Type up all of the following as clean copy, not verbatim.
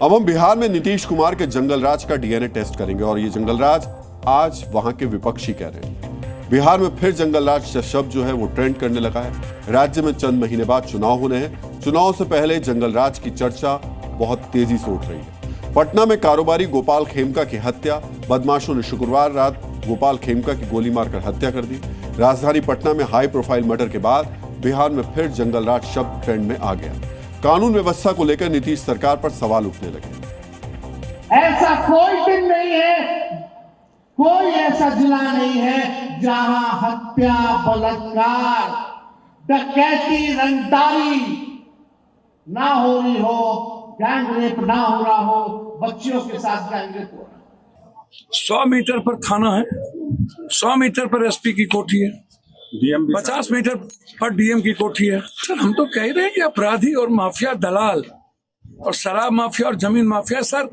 अब हम बिहार में नीतीश कुमार के जंगलराज का डीएनए टेस्ट करेंगे और ये जंगलराज आज वहां के विपक्षी कह रहे हैं। बिहार में फिर जंगलराज शब्द जो है वो ट्रेंड करने लगा है। राज्य में चंद महीने बाद चुनाव होने हैं। चुनाव से पहले जंगलराज की चर्चा बहुत तेजी से उठ रही है। पटना में कारोबारी गोपाल खेमका की हत्या, बदमाशों ने शुक्रवार रात गोपाल खेमका की गोली मारकर हत्या कर दी। राजधानी पटना में हाई प्रोफाइल मर्डर के बाद बिहार में फिर जंगलराज शब्द ट्रेंड में आ गया। कानून व्यवस्था को लेकर नीतीश सरकार पर सवाल उठने लगे। ऐसा कोई दिन नहीं है, कोई ऐसा जिला नहीं है जहां हत्या, बलात्कार, डकैती, रंगदारी ना हो रही हो, गैंग रेप ना हो रहा हो, बच्चियों के साथ गैंग रेप हो रहा है। 100 मीटर पर थाना है, 100 मीटर पर एसपी की कोठी है, 50 मीटर पर डीएम की कोठी है। सर हम तो कह रहे हैं कि अपराधी और माफिया दलाल और शराब माफिया और जमीन माफिया, सर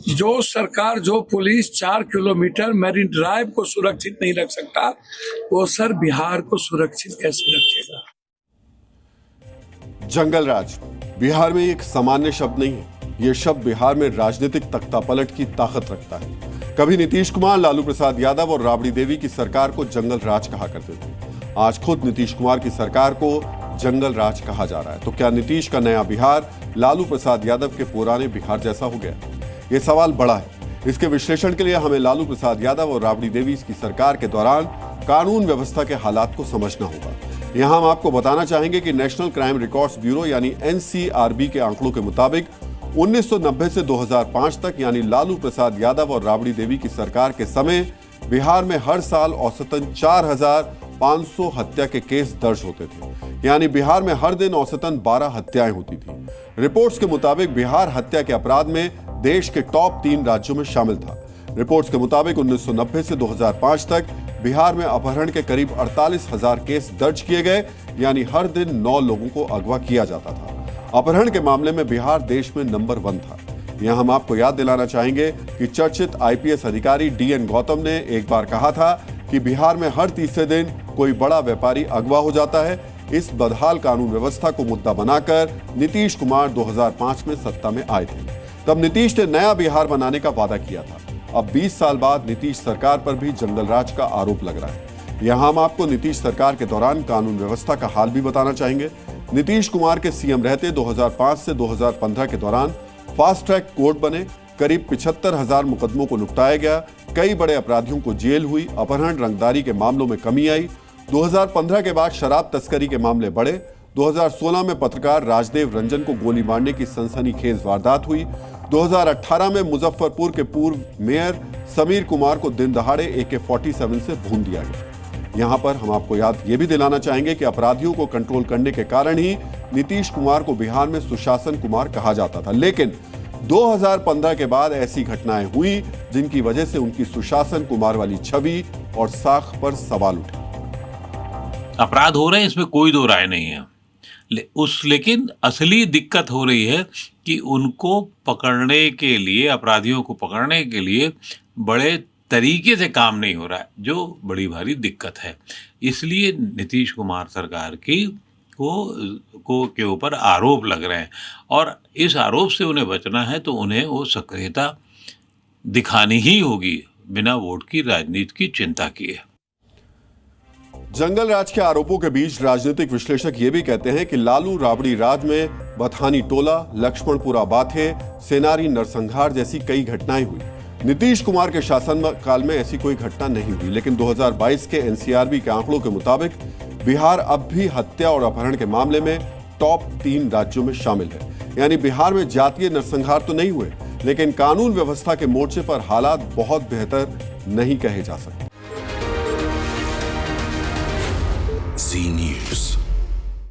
जो सरकार, जो पुलिस 4 किलोमीटर मैरीन ड्राइव को सुरक्षित नहीं रख सकता, वो सर बिहार को सुरक्षित कैसे रखेगा? जंगलराज बिहार में एक सामान्य शब्द नहीं है। यह शब्द बिहार में राजनीतिक तख्तापलट की ताकत रखता है। कभी नीतीश कुमार, लालू प्रसाद यादव और राबड़ी देवी की सरकार को जंगलराज कहा करते थे। आज खुद नीतीश कुमार की सरकार को जंगलराज कहा जा रहा है। तो क्या नीतीश का नया बिहार लालू प्रसाद यादव के पुराने बिहार जैसा हो गया? यह सवाल बड़ा है। इसके विश्लेषण के लिए हमें लालू प्रसाद यादव और राबड़ी देवी की सरकार के दौरान कानून व्यवस्था के हालात को समझना होगा। यहां हम आपको बताना चाहेंगे कि नेशनल क्राइम रिकॉर्ड्स ब्यूरो यानी एनसीआरबी के आंकड़ों के मुताबिक 1990 से 2005 तक यानी लालू प्रसाद यादव और राबड़ी देवी की सरकार के समय बिहार में हर साल औसतन 4500 हत्या के केस दर्ज होते थे। यानी बिहार में हर दिन औसतन 12 हत्याएं होती थी। रिपोर्ट्स के मुताबिक बिहार हत्या के अपराध में देश के टॉप 3 राज्यों में शामिल था। रिपोर्ट्स के मुताबिक 1990 से 2005 तक बिहार में अपहरण के करीब 48,000 केस दर्ज किए गए, यानी हर दिन 9 लोगों को अगवा किया जाता था। अपहरण के मामले में बिहार देश में नंबर 1 था। यहां हम आपको याद दिलाना चाहेंगे कि चर्चित आईपीएस अधिकारी डीएन गौतम ने एक बार कहा था कि बिहार में हर तीसरे दिन कोई बड़ा व्यापारी अगवा हो जाता है। इस बदहाल कानून व्यवस्था को मुद्दा बनाकर नीतीश कुमार 2005 में सत्ता में आए थे। तब नीतीश ने नया बिहार बनाने का वादा किया था। अब 20 साल बाद नीतीश सरकार पर भी जंगलराज का आरोप लग रहा है। यहां हम आपको नीतीश सरकार के दौरान कानून व्यवस्था का हाल भी बताना चाहेंगे। नीतीश कुमार के सीएम रहते 2005 से 2015 के दौरान फास्ट ट्रैक कोर्ट बने, करीब 75,000 मुकदमों को निपटाया गया, कई बड़े अपराधियों को जेल हुई, अपहरण, रंगदारी के मामलों में कमी आई। 2015 के बाद शराब तस्करी के मामले बढ़े। 2016 में पत्रकार राजदेव रंजन को गोली मारने की सनसनीखेज वारदात हुई। 2018 में मुजफ्फरपुर के पूर्व मेयर समीर कुमार को दिन दहाड़े AK-47 से भून दिया गया। यहां पर हम आपको याद ये भी दिलाना चाहेंगे कि अपराधियों को कंट्रोल करने के कारण ही नीतीश कुमार को बिहार में सुशासन कुमार कहा जाता था। लेकिन 2015 के बाद ऐसी घटनाएं हुई जिनकी वजह से उनकी सुशासन कुमार वाली छवि और साख पर सवाल उठे। अपराध हो रहे हैं, इसमें कोई दो राय नहीं है। लेकिन असली दिक्कत हो रही है कि उनको पकड़ने के लिए, अपराधियों को पकड़ने के लिए बड़े तरीके से काम नहीं हो रहा है, जो बड़ी भारी दिक्कत है। इसलिए नीतीश कुमार सरकार की के ऊपर आरोप लग रहे हैं और इस आरोप से उन्हें बचना है तो उन्हें वो सक्रियता दिखानी ही होगी, बिना वोट की राजनीति की चिंता किए। जंगलराज के आरोपों के बीच राजनीतिक विश्लेषक ये भी कहते हैं कि लालू राबड़ी राज में बथानी टोला, लक्ष्मणपुरा बाथे, सेनारी नरसंहार जैसी कई घटनाएं हुई। नीतीश कुमार के शासन काल में ऐसी कोई घटना नहीं हुई। लेकिन 2022 के एनसीआरबी के आंकड़ों के मुताबिक बिहार अब भी हत्या और अपहरण के मामले में टॉप 3 राज्यों में शामिल है। यानी बिहार में जातीय नरसंहार तो नहीं हुए, लेकिन कानून व्यवस्था के मोर्चे पर हालात बहुत बेहतर नहीं कहे जा सकते। Zee News.